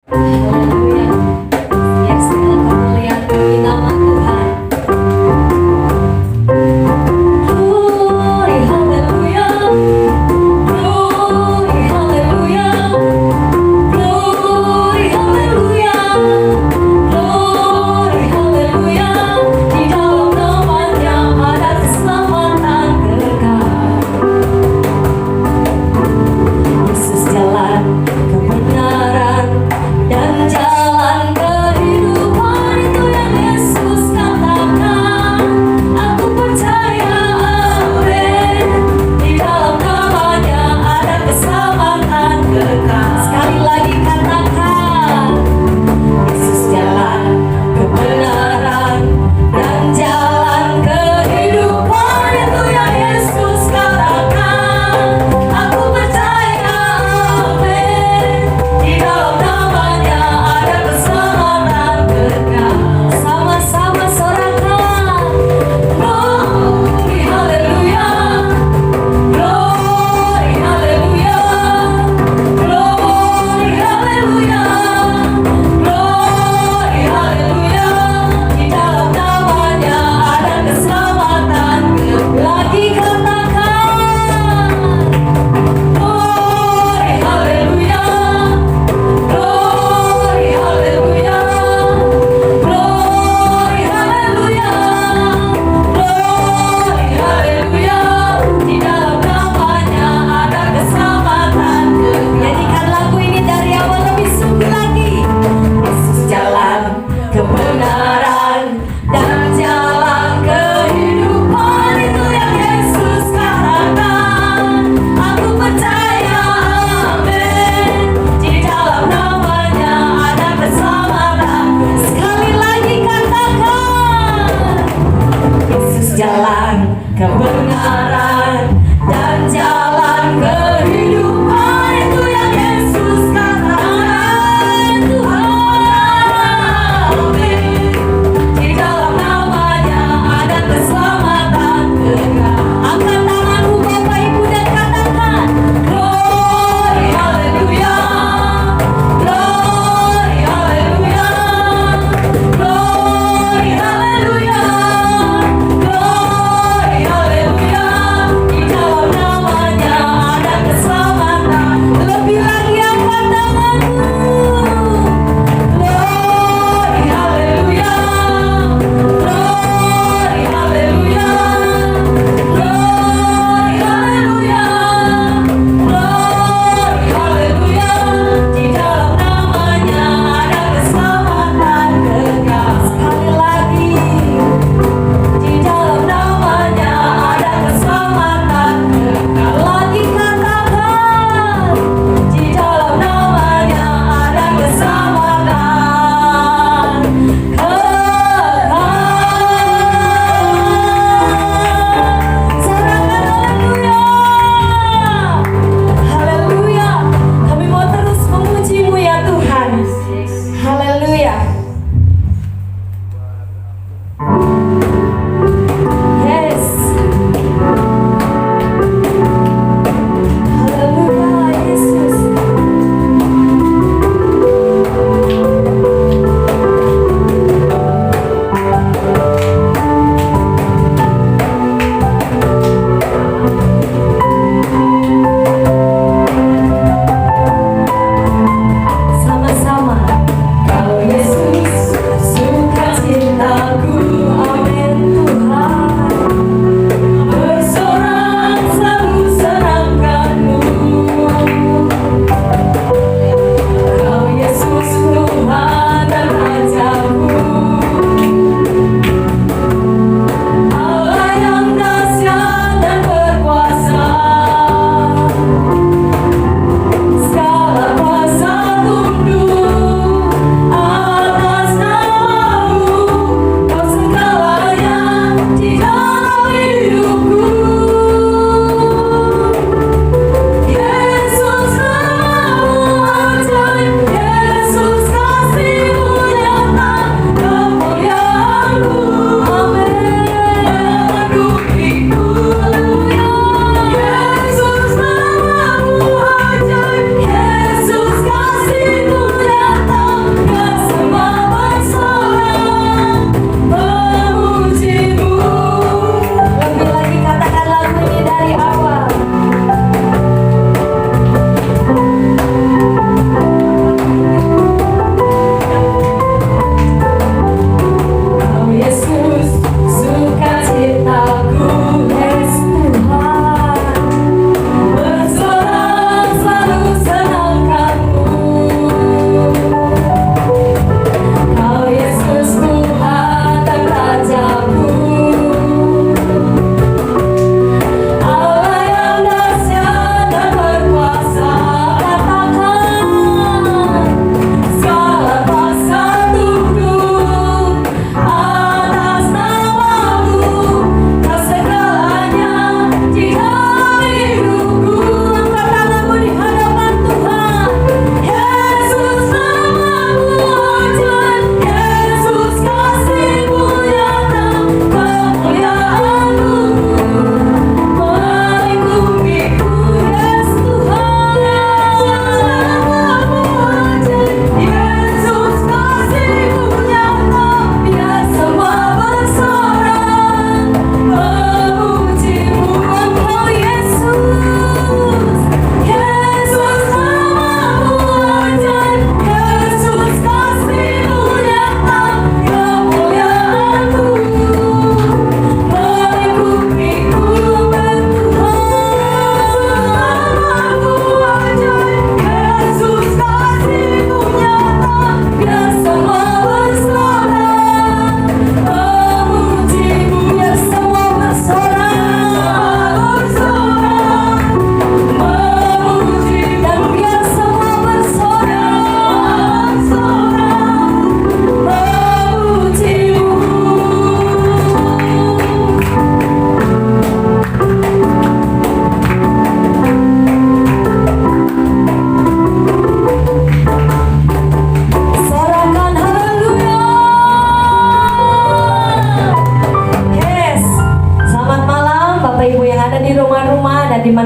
Haleluya. Biar segala kemuliaan bagi nama Tuhan. Glory, haleluya. Glory, haleluya. Glory, haleluya. Glory, haleluya. Di dalam nama-Nya ada keselamatan kekal. Yesus jalan kebenaran dan jalan.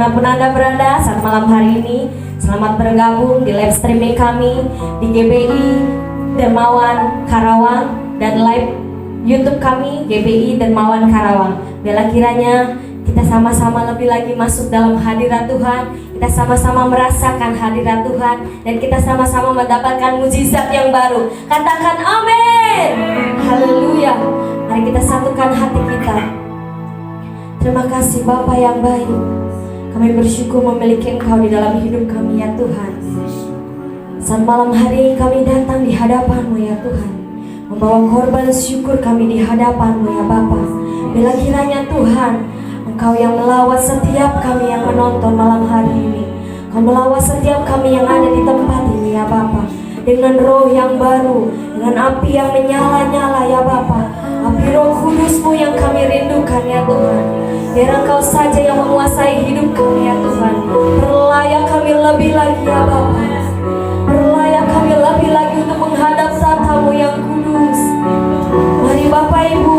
dimanapun Anda berada saat malam hari ini. Selamat bergabung di live streaming kami di GBI Dermawan Karawang dan live YouTube kami GBI Dermawan Karawang. Bila kiranya kita sama-sama lebih lagi masuk dalam hadirat Tuhan, kita sama-sama merasakan hadirat Tuhan, dan kita sama-sama mendapatkan mujizat yang baru. Katakan amin. Haleluya. Mari kita satukan hati kita. Terima kasih Bapa yang baik. Kami bersyukur memiliki Engkau di dalam hidup kami ya Tuhan. Saat malam hari kami datang di hadapan-Mu ya Tuhan, membawa korban syukur kami di hadapan-Mu ya Bapa. Bila kiranya Tuhan, Engkau yang melawat setiap kami yang menonton malam hari ini. Engkau melawat setiap kami yang ada di tempat ini ya Bapa, dengan roh yang baru, dengan api yang menyala-nyala ya Bapa. Api Roh Kudus-Mu yang kami rindukan ya Tuhan. Biar Engkau saja yang menguasai hidup kami ya Tuhan. Perlayak kami lebih lagi ya Bapa. Perlayak kami lebih lagi untuk menghadap tata-Mu yang kudus. Mari Bapak Ibu,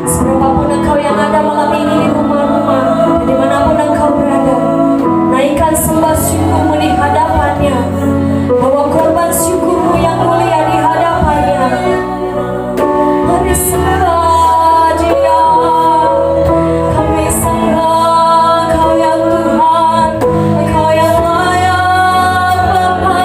seberapapun Engkau yang ada malam ini di rumah-rumah, dan dimanapun Engkau berada, naikkan sembah syukur-Mu di hadapannya. Bawa korban syukur-Mu yang mulia di hadapannya. Mari sembah Dia, kami sembah Engkau ya Tuhan, Engkau yang layak Bapa.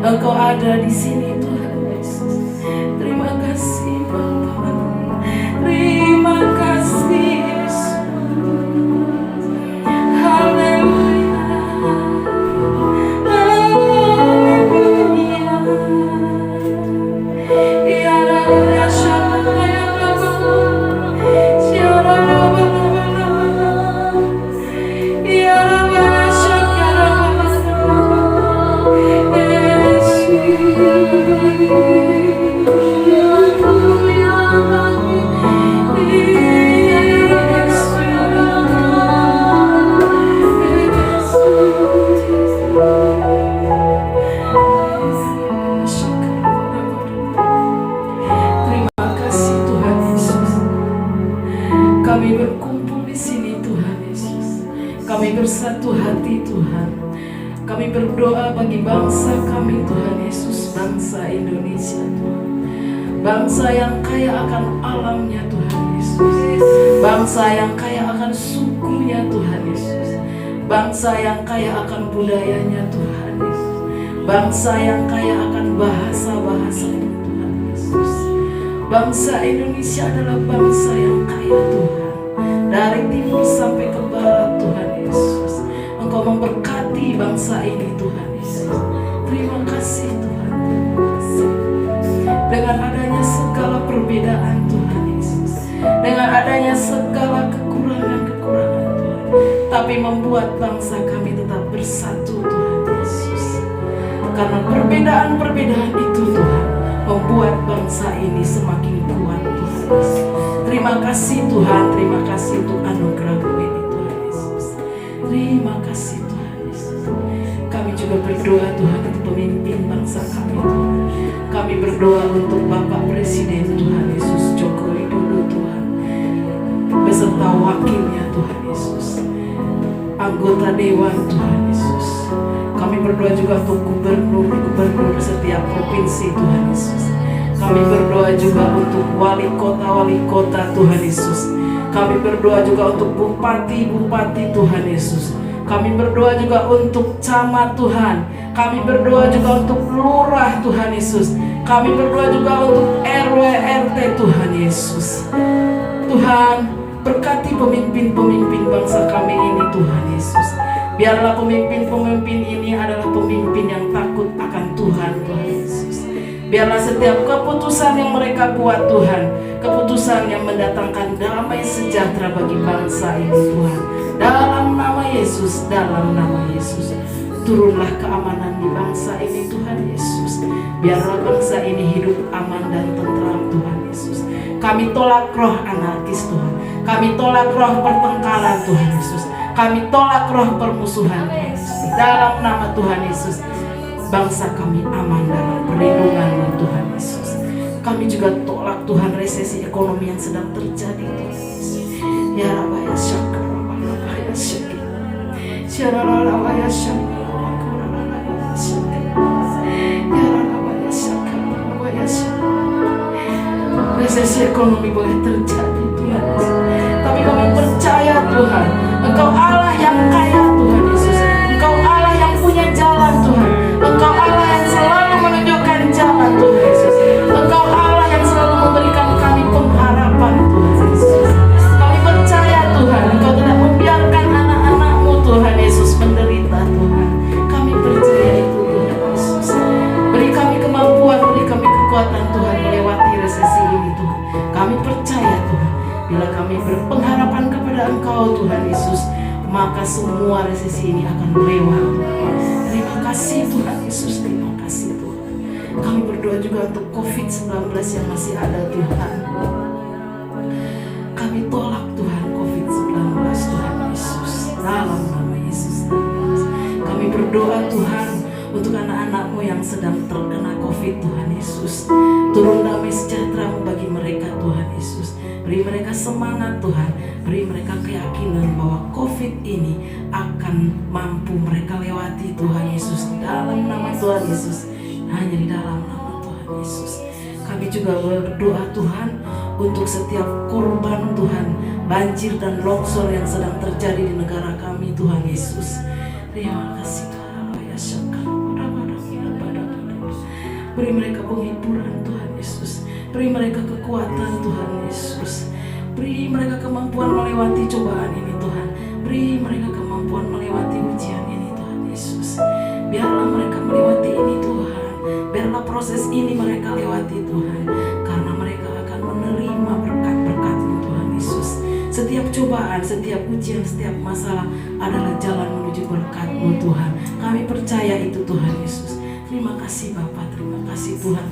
Engkau ada di sini Tuhan Yesus. Terima kasih Bapa. Terima kasih Yesus. Haleluya. Haleluya. Ya Rabbi ya Shalom ya Rabbi. Ya Rabbi ya Rabbi ya Shalom ya Terima kasih Tuhan Yesus. Kami berkumpul di sini Tuhan Yesus. Kami bersatu hati Tuhan. Kami berdoa bagi bangsa kami Tuhan Yesus, bangsa Indonesia Tuhan. Bangsa yang kaya akan alamnya Tuhan Yesus. Bangsa yang kaya akan sukunya Tuhan Yesus. Bangsa yang kaya akan budayanya Tuhan Yesus. Bangsa yang kaya akan bahasa-bahasanya Tuhan Yesus. Bangsa Indonesia adalah bangsa yang kaya Tuhan. Dari timur sampai ke barat Tuhan Yesus. Engkau memberkati bangsa ini Tuhan Yesus. Terima kasih Tuhan. Terima kasih. Dengan adanya segala perbedaan Tuhan Yesus, dengan adanya segala kekurangan-kekurangan Tuhan, tapi membuat bangsa kami tetap bersatu Tuhan Yesus. Karena perbedaan-perbedaan itu Tuhan membuat bangsa ini semakin kuat Tuhan Yesus. Terima kasih Tuhan, terima kasih untuk anugerah-Mu ini Tuhan Yesus. Terima kasih Tuhan Yesus. Kami juga berdoa Tuhan untuk pemimpin bangsa kami Tuhan. Kami berdoa untuk Bapak Presiden Tuhan Yesus Joko Widodo Tuhan, beserta wakilnya Tuhan Yesus, anggota Dewan Tuhan Yesus. Kami berdoa juga untuk gubernur setiap provinsi Tuhan Yesus. Kami berdoa juga untuk wali kota Tuhan Yesus. Kami berdoa juga untuk bupati Tuhan Yesus. Kami berdoa juga untuk camat Tuhan. Kami berdoa juga untuk lurah Tuhan Yesus. Kami berdoa juga untuk RW RT Tuhan Yesus. Tuhan, berkati pemimpin-pemimpin bangsa kami ini Tuhan Yesus. Biarlah pemimpin-pemimpin ini adalah pemimpin yang takut akan Tuhan Tuhan Yesus. Biarlah setiap keputusan yang mereka buat Tuhan, keputusan yang mendatangkan damai sejahtera bagi bangsa ini Tuhan. Dalam nama Yesus, dalam nama Yesus, turunlah keamanan di bangsa ini Tuhan Yesus. Biarlah bangsa ini hidup aman dan tentram Tuhan Yesus. Kami tolak roh anarkis Tuhan. Kami tolak roh pertengkaran Tuhan Yesus. Kami tolak roh permusuhan Tuhan Yesus. Dalam nama Tuhan Yesus, bangsa kami aman dalam perlindungan Tuhan Yesus. Kami juga tolak Tuhan resesi ekonomi yang sedang terjadi Tuhan Yesus. Ya Rabbi ya Syakir, Rabbi ya Syakir, Ya Rabbi ya Syakir, Ya Rabbi ya Syakir, Rabbi ya Syakir. Resesi ekonomi boleh terjadi Tuhan Yesus, tapi kami percaya Tuhan, Engkau Allah yang kaya Tuhan Yesus. Engkau Allah yang punya jalan Tuhan. Engkau Allah yang selalu menunjukkan jalan Tuhan Yesus. Engkau Allah yang selalu memberikan kami pengharapan Tuhan Yesus. Kami percaya Tuhan, Engkau tidak membiarkan anak-anak-Mu Tuhan Yesus menderita Tuhan. Kami percaya itu Tuhan Yesus. Beri kami kemampuan, beri kami kekuatan Tuhan melewati resesi ini Tuhan. Kami percaya Tuhan, bila kami berpengharapan kepada Engkau Tuhan Yesus, maka semua resesi ini akan lewat Tuhan. Terima kasih Tuhan Yesus, terima kasih Tuhan. Kami berdoa juga untuk COVID-19 yang masih ada Tuhan. Kami tolak Tuhan COVID-19 Tuhan Yesus, dalam nama Yesus. Kami berdoa Tuhan untuk anak-anak-Mu yang sedang terkena COVID Tuhan Yesus. Turun damai sejahtera-Mu bagi mereka Tuhan Yesus. Beri mereka semangat Tuhan, beri mereka keyakinan bahwa COVID ini akan mampu mereka lewati Tuhan Yesus. Dalam nama Tuhan Yesus, hanya di dalam nama Tuhan Yesus. Kami juga berdoa Tuhan untuk setiap korban Tuhan, banjir dan longsor yang sedang terjadi di negara kami Tuhan Yesus. Terima kasih Tuhan. Beri mereka penghiburan Tuhan Yesus. Beri mereka kekuatan Tuhan Yesus. Beri mereka kemampuan melewati cobaan ini Tuhan. Beri mereka kemampuan melewati ujian ini Tuhan Yesus. Biarlah mereka melewati ini Tuhan. Biarlah proses ini mereka lewati Tuhan. Karena mereka akan menerima berkat-berkat-Mu Tuhan Yesus. Setiap cobaan, setiap ujian, setiap masalah adalah jalan menuju berkat-Mu Tuhan. Kami percaya itu Tuhan Yesus. Terima kasih Bapa, terima kasih Tuhan.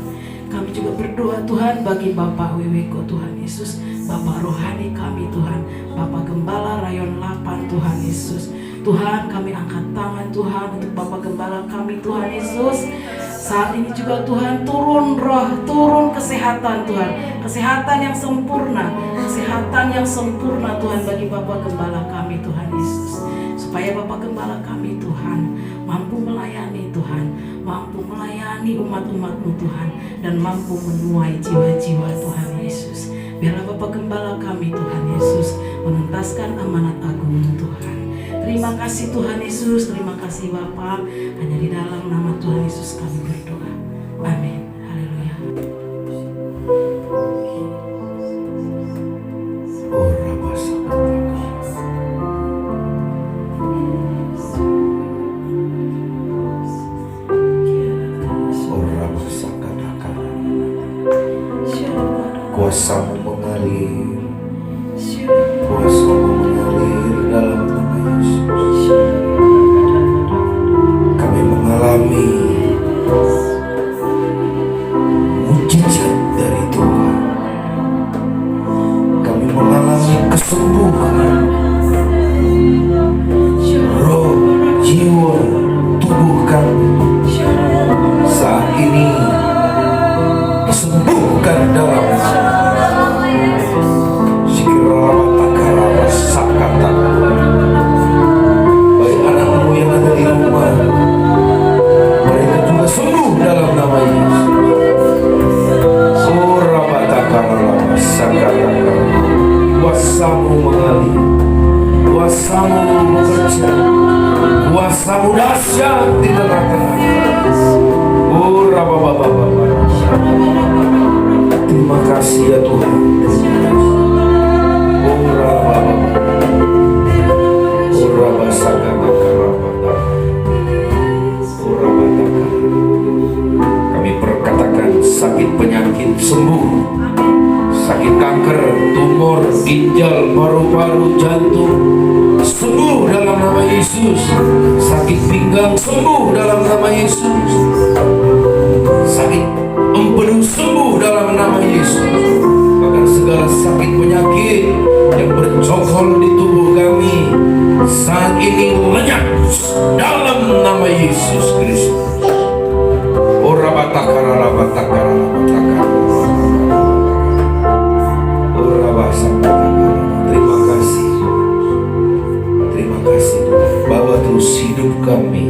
Kami juga berdoa Tuhan bagi Bapak Weweko Tuhan Yesus, Bapak rohani kami Tuhan, Bapak Gembala Rayon 8 Tuhan Yesus. Tuhan, kami angkat tangan Tuhan untuk Bapak Gembala kami Tuhan Yesus. Saat ini juga Tuhan, turun roh, turun kesehatan Tuhan, kesehatan yang sempurna, kesehatan yang sempurna Tuhan bagi Bapak Gembala kami Tuhan Yesus. Supaya Bapak Gembala kami Tuhan mampu melayani Tuhan, mampu melayani umat-umat-Mu Tuhan, dan mampu menuai jiwa-jiwa Tuhan Yesus. Biarlah Bapak Gembala kami Tuhan Yesus menuntaskan amanat agung Tuhan. Terima kasih Tuhan Yesus, terima kasih Bapa. Hanya di dalam nama Tuhan Yesus kami berdoa. Amin. Haleluya. Kuasa-Mu mengalir, kuasa-Mu mengalir dalam nama Yesus. Kami mengalami mujizat dari Tuhan. Kami mengalami kesembuhan roh, jiwa, tubuh kami saat ini disembuhkan dalam baik anak-Mu yang ada di rumah, mereka juga sembuh dalam nama Yesus. Oh Rabatakara Sakataka, kuasa-Mu mengalir, kuasa-Mu bekerja, kuasa-Mu dahsyat di tengah-tengah. Oh Rabababababa, terima kasih ya Tuhan. Kami perkatakan sakit penyakit sembuh, sakit kanker, tumor, ginjal, paru-paru, jantung sembuh dalam nama Yesus. Sakit pinggang sembuh dalam nama Yesus. Sakit empedu sembuh dalam nama Yesus. Bahkan segala sakit penyakit yang bercokol di tubuh kami saat ini lenyap dalam nama Yesus Kristus. Ora batakara batakara batakara. Ora batakara. Terima kasih. Terima kasih bahwa terus hidup kami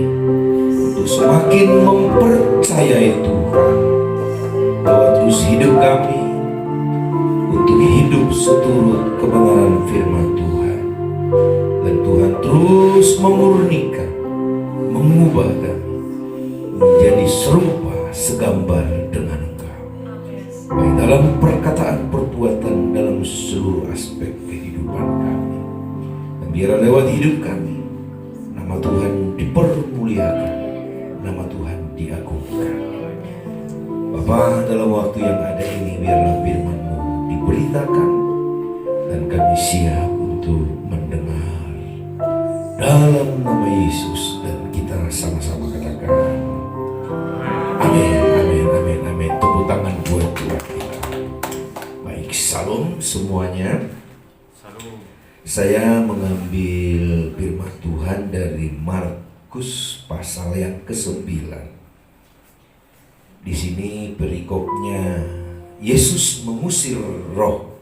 untuk semakin mempercayai Tuhan. Bahwa terus hidup kami untuk hidup seturut kebenaran firman Tuhan. Dan Tuhan terus memurnikan, mengubah kami menjadi serupa segambar dengan Engkau. Baik dalam perkataan, perbuatan, dalam seluruh aspek kehidupan kami. Dan biarlah lewat hidup kami nama Tuhan dipermuliakan, nama Tuhan diagungkan. Bapa, dalam waktu yang ada ini biarlah firman-Mu diberitakan dan kami siap untuk mendengar dalam nama Yesus, dan kita sama-sama katakan amin, amin, amin, amin. Tepuk tangan buat Tuhan kita. Baik, salam semuanya. Saya mengambil firman Tuhan dari Markus pasal yang ke-9. Di sini perikopnya Yesus mengusir roh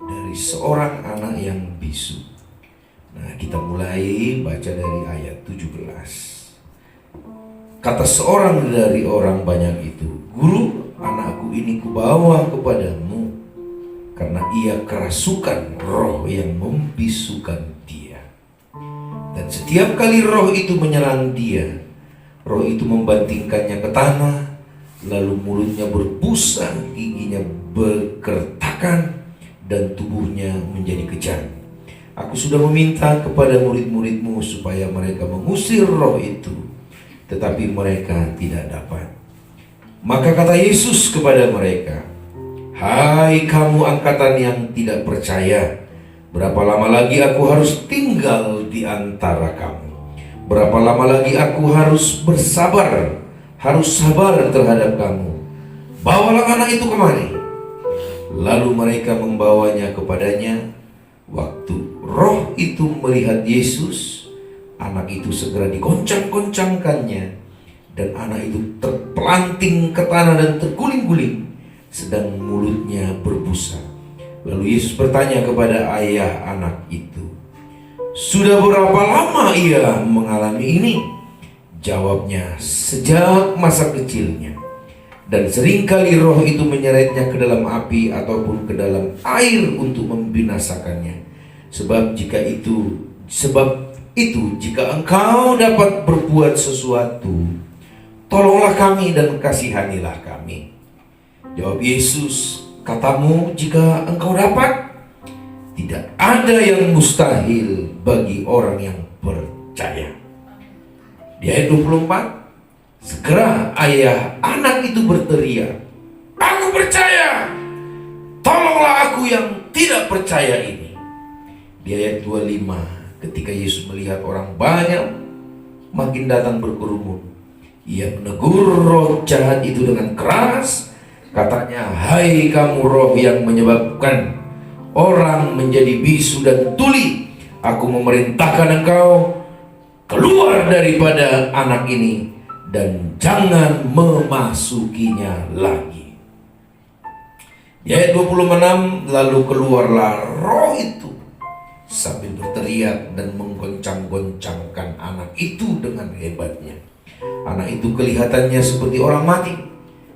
dari seorang anak yang bisu. Nah, kita mulai baca dari ayat 17. Kata seorang dari orang banyak itu, "Guru, anakku ini kubawa kepadamu karena ia kerasukan roh yang membisukan dia. Dan setiap kali roh itu menyerang dia, roh itu membantingkannya ke tanah, lalu mulutnya berbusa, giginya berkertakan, dan tubuhnya menjadi kejam. Aku sudah meminta kepada murid-muridmu supaya mereka mengusir roh itu, tetapi mereka tidak dapat. Maka kata Yesus kepada mereka, "Hai kamu angkatan yang tidak percaya, berapa lama lagi aku harus tinggal di antara kamu? Berapa lama lagi aku harus sabar terhadap kamu? Bawalah anak itu kemari." Lalu mereka membawanya kepadanya. Waktu roh itu melihat Yesus, anak itu segera digoncang-goncangkannya, dan anak itu terpelanting ke tanah dan terguling-guling, sedang mulutnya berbusa. Lalu Yesus bertanya kepada ayah anak itu, "Sudah berapa lama ia mengalami ini?" Jawabnya, "Sejak masa kecilnya. Dan seringkali roh itu menyeretnya ke dalam api ataupun ke dalam air untuk membinasakannya. Sebab itu jika engkau dapat berbuat sesuatu, tolonglah kami dan kasihanilah kami." Jawab Yesus, "Katamu jika engkau dapat? Tidak ada yang mustahil bagi orang yang percaya." Di ayat 24, segera ayah anak itu berteriak, "Aku percaya, tolonglah aku yang tidak percaya ini." Di ayat 25, ketika Yesus melihat orang banyak makin datang berkerumun, ia menegur roh jahat itu dengan keras. Katanya, "Hai kamu roh yang menyebabkan orang menjadi bisu dan tuli, aku memerintahkan engkau keluar daripada anak ini dan jangan memasukinya lagi." Di ayat 26, lalu keluarlah roh itu sambil berteriak dan menggoncang-goncangkan anak itu dengan hebatnya. Anak itu kelihatannya seperti orang mati,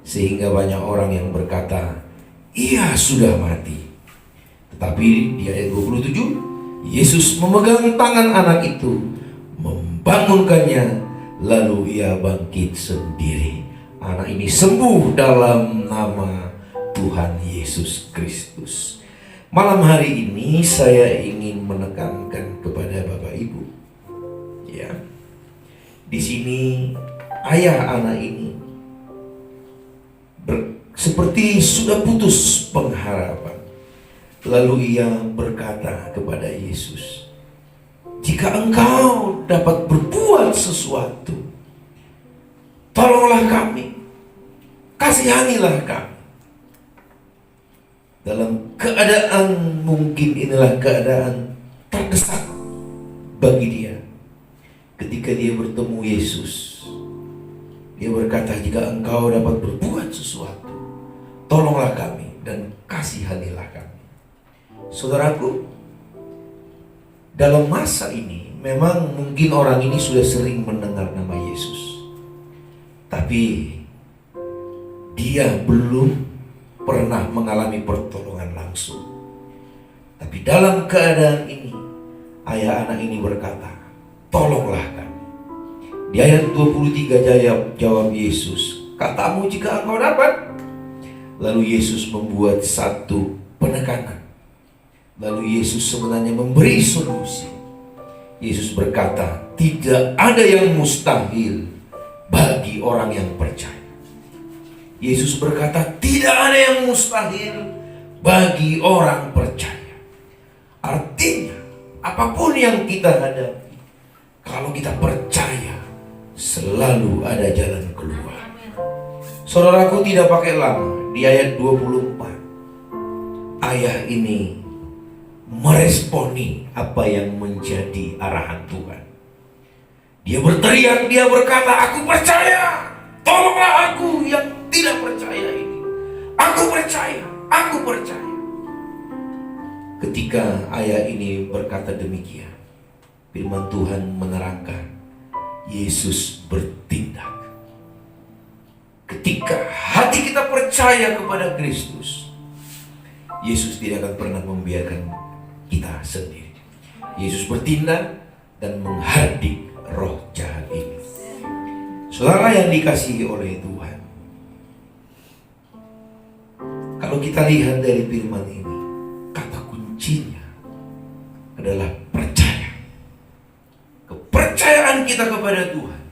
sehingga banyak orang yang berkata, "Ia sudah mati." Tetapi di ayat 27, Yesus memegang tangan anak itu, membangunkannya, lalu ia bangkit sendiri. Anak ini sembuh dalam nama Tuhan Yesus Kristus. Malam hari ini saya ingin menekankan kepada Bapak Ibu, ya, di sini ayah anak ini seperti sudah putus pengharapan. Lalu ia berkata kepada Yesus, "Jika engkau dapat berbuat sesuatu, tolonglah kami, kasihanilah kami." Dalam keadaan mungkin inilah keadaan terdesak bagi dia. Ketika dia bertemu Yesus, dia berkata, "Jika engkau dapat berbuat sesuatu, tolonglah kami dan kasihanilah kami." Saudaraku, dalam masa ini memang mungkin orang ini sudah sering mendengar nama Yesus, tapi dia belum pernah mengalami pertolongan langsung. Tapi dalam keadaan ini, ayah anak ini berkata, "Tolonglah kami." Di ayat 23 jawab Yesus, "Katamu jika engkau dapat." Lalu Yesus membuat satu penekanan. Lalu Yesus sebenarnya memberi solusi. Yesus berkata, "Tidak ada yang mustahil bagi orang yang percaya." Yesus berkata, tidak ada yang mustahil bagi orang percaya. Artinya, apapun yang kita hadapi, kalau kita percaya, selalu ada jalan keluar. Saudaraku, tidak pakai lama, di ayat 24, ayah ini meresponi apa yang menjadi arahan Tuhan. Dia berteriak, dia berkata, "Aku percaya, tolonglah aku yang tidak percaya ini. Aku percaya, aku percaya." Ketika ayah ini berkata demikian, firman Tuhan menerangkan, Yesus bertindak. Ketika hati kita percaya kepada Kristus, Yesus tidak akan pernah membiarkan kita sendiri. Yesus bertindak dan menghardik roh jahat ini. Saudara yang dikasihi oleh Tuhan, Kalau kita lihat dari firman ini, kata kuncinya adalah percaya. Kepercayaan kita kepada Tuhan,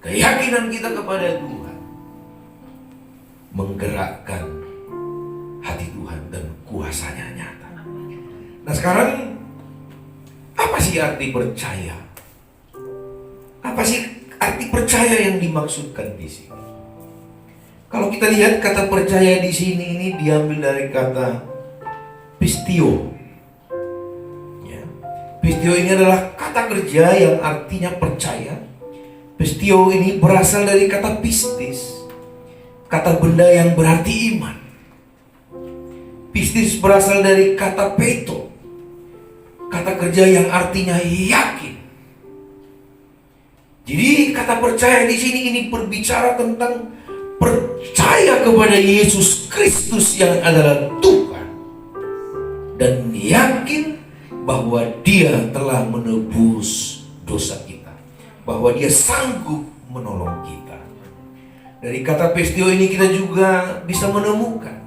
keyakinan kita kepada Tuhan menggerakkan hati Tuhan dan kuasanya nyata. Nah sekarang, apa sih arti percaya? Apa sih arti percaya yang dimaksudkan di sini? Kalau kita lihat kata percaya di sini ini diambil dari kata pistio. Ya. Pistio ini adalah kata kerja yang artinya percaya. Pistio ini berasal dari kata pistis, kata benda yang berarti iman. Pistis berasal dari kata peito, kata kerja yang artinya yakin. Jadi kata percaya di sini ini berbicara tentang percaya kepada Yesus Kristus yang adalah Tuhan dan yakin bahwa Dia telah menebus dosa kita, bahwa Dia sanggup menolong kita. Dari kata pistio ini kita juga bisa menemukan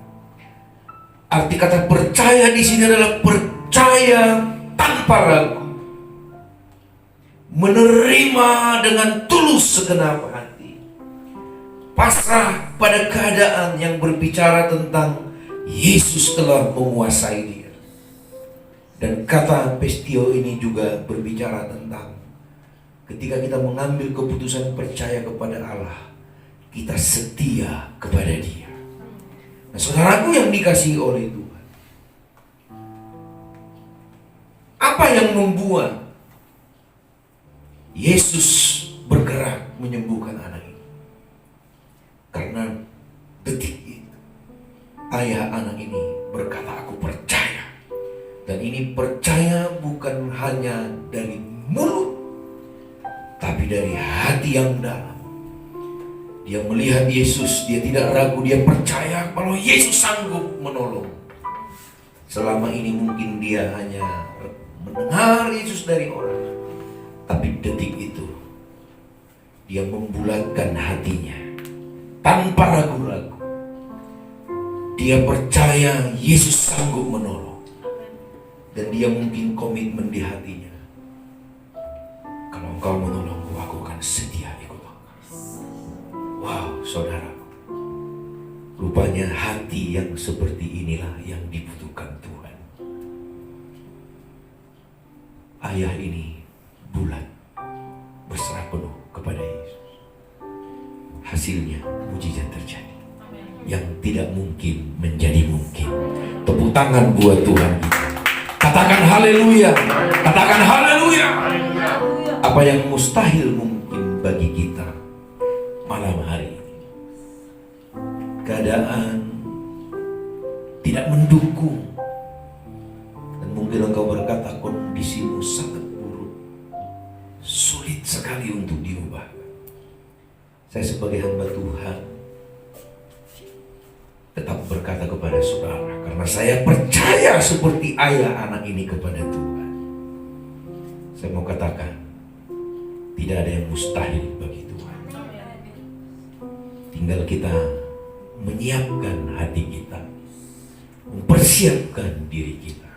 arti kata percaya di sini adalah percaya tanpa ragu, menerima dengan tulus segenap hati, pasrah pada keadaan yang berbicara tentang Yesus telah menguasai dia. Dan kata pistio ini juga berbicara tentang ketika kita mengambil keputusan percaya kepada Allah, kita setia kepada Dia. Nah, saudaraku yang dikasihi oleh Tuhan, apa yang membuat Yesus bergerak menyembuhkan anak ini? Karena detik itu ayah anak ini berkata, aku percaya. Dan ini percaya bukan hanya dari mulut, tapi dari hati yang dalam. Dia melihat Yesus, dia tidak ragu, dia percaya kalau Yesus sanggup menolong. Selama ini mungkin dia hanya mendengar Yesus dari orang, tapi detik itu dia membulatkan hatinya tanpa ragu-ragu. Dia percaya Yesus sanggup menolong. Dan dia mungkin komitmen di hatinya, kalau engkau menolongku, aku akan setia ikut engkau. Wow, saudaraku, rupanya hati yang seperti inilah yang dibutuhkan Tuhan. Ayah ini bulat, berserah penuh kepada Yesus. Hasilnya mujizat terjadi. Yang tidak mungkin menjadi mungkin. Tepuk tangan buat Tuhan kita. Katakan haleluya. Katakan haleluya. Apa yang mustahil mungkin bagi kita malam hari ini. Keadaan tidak mendukung. Dan mungkin engkau berkata kondisimu sangat buruk, sulit sekali untuk diubah. Saya sebagai hamba Tuhan tetap berkata kepada saudara, karena saya percaya seperti ayah anak ini kepada Tuhan. Saya mau katakan, tidak ada yang mustahil bagi Tuhan. Tinggal kita menyiapkan hati kita, mempersiapkan diri kita.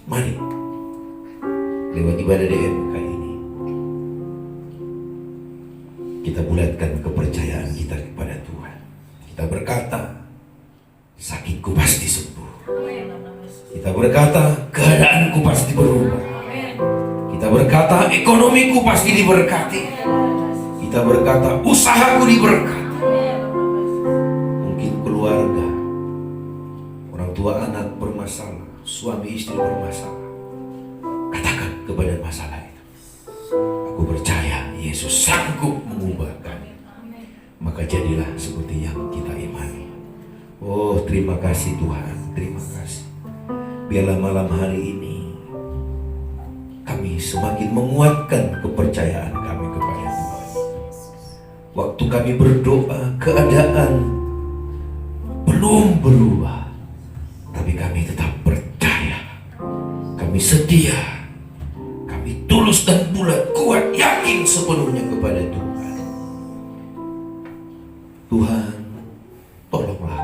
Mari lewat ibadah DMK ini kita bulatkan kepercayaan kita kepada Tuhan. Kita berkata, sakitku pasti sembuh. Kita berkata, keadaanku pasti berubah. Kita berkata, ekonomiku pasti diberkati. Kita berkata, usahaku diberkati. Mungkin keluarga, orang tua anak bermasalah, suami istri bermasalah. Katakan kepada masalah itu, aku percaya Yesus sanggup mengubahkan. Maka jadilah seperti yang kita imani. Oh, terima kasih Tuhan, terima kasih. Biarlah malam hari ini kami semakin menguatkan kepercayaan kami kepada Tuhan. Waktu kami berdoa, keadaan belum berubah, tapi kami tetap percaya. Kami setia, kami tulus dan bulat, kuat, yakin sepenuhnya kepada Tuhan. Tuhan, tolonglah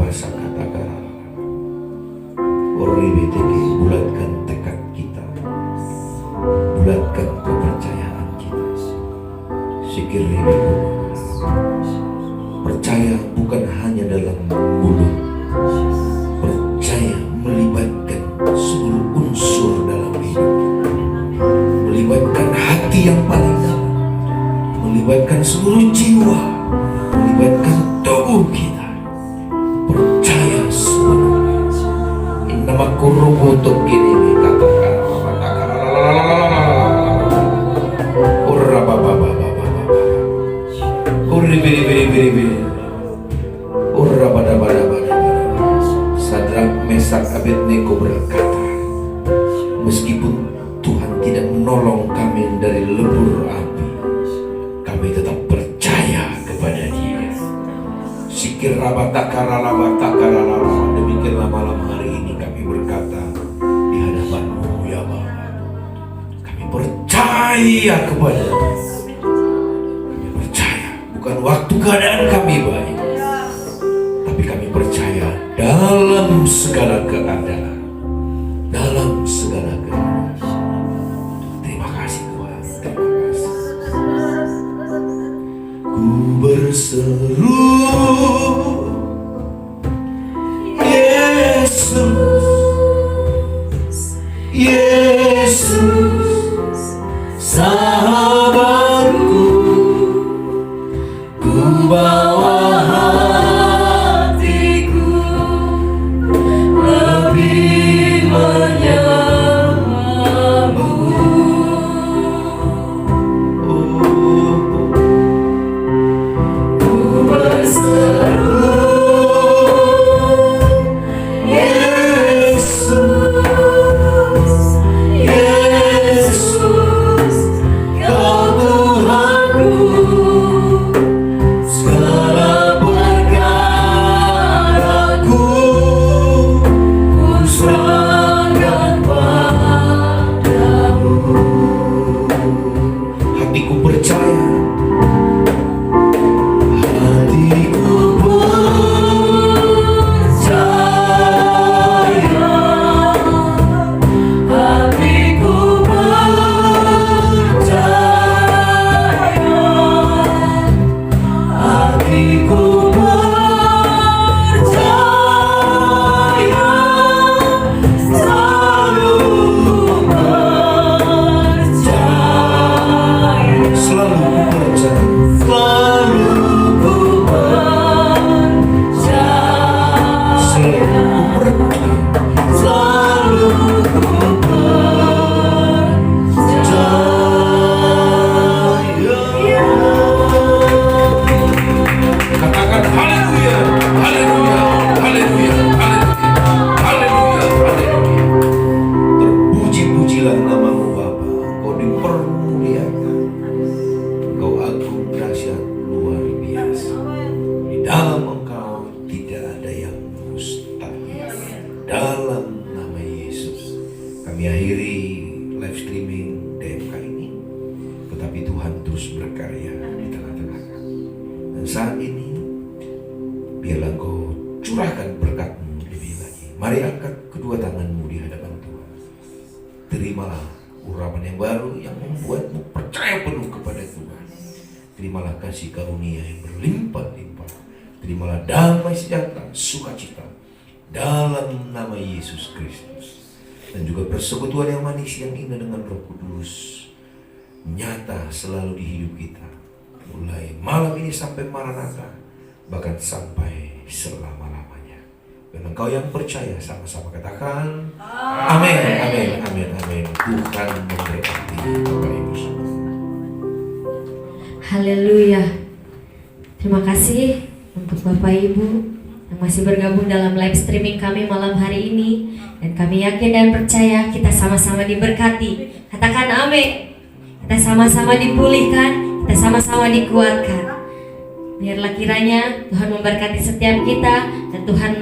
Rabasa katakan Oribeteki, bulatkan tekad kita, bulatkan kepercayaan kita. Sikir percaya bukan hanya dalam mulut, percaya melibatkan seluruh unsur dalam hidup, melibatkan hati yang paling dalam, melibatkan seluruh jiwa, melibatkan tubuh kita. Percaya sepenuhnya. Nama kurubu untuk gini katakan urra baba urri biri urra bada Sadrak Mesak Abednego berkata, meskipun Tuhan tidak menolong kami dari lebur api, kami tetap percaya kepada Dia. Sikir rabatakara. Demikianlah malam hari ini kami berkata di hadapan-Mu ya Bapa, kami percaya kepada Mu. Kami percaya bukan waktu keadaan kami baik, tapi kami percaya dalam segala keadaan, dalam segala keadaan. Terima kasih Tuhan, terima kasih. Ku berseru Yesus, sahabatku, ku bawa hatiku lebih menyamamu. Ku berseru saat ini, biarlah Engkau curahkan berkat-Mu lebih lagi. Mari angkat kedua tangan-Mu di hadapan Tuhan. Terimalah urapan yang baru yang membuat-Mu percaya penuh kepada Tuhan. Terimalah kasih karunia yang berlimpah-limpah. Terimalah damai sejahtera, sukacita dalam nama Yesus Kristus. Dan juga persekutuan yang manis yang indah dengan Roh Kudus nyata selalu di hidup kita. Mulai malam ini sampai Maranatha, bahkan sampai selama-lamanya. Dan engkau yang percaya sama-sama katakan amin, amin, amin, amin. Tuhan memberkati Bapak Ibu semua. Haleluya. Terima kasih untuk Bapak Ibu yang masih bergabung dalam live streaming kami malam hari ini. Dan kami yakin dan percaya kita sama-sama diberkati. Katakan amin. Kita sama-sama dipulihkan, kita sama-sama dikuatkan. Biarlah kiranya Tuhan memberkati setiap kita, dan Tuhan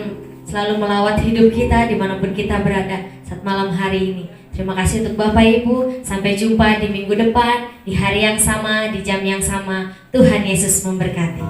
selalu melawat hidup kita dimanapun kita berada saat malam hari ini. Terima kasih untuk Bapak Ibu. Sampai jumpa di minggu depan, di hari yang sama, di jam yang sama. Tuhan Yesus memberkati.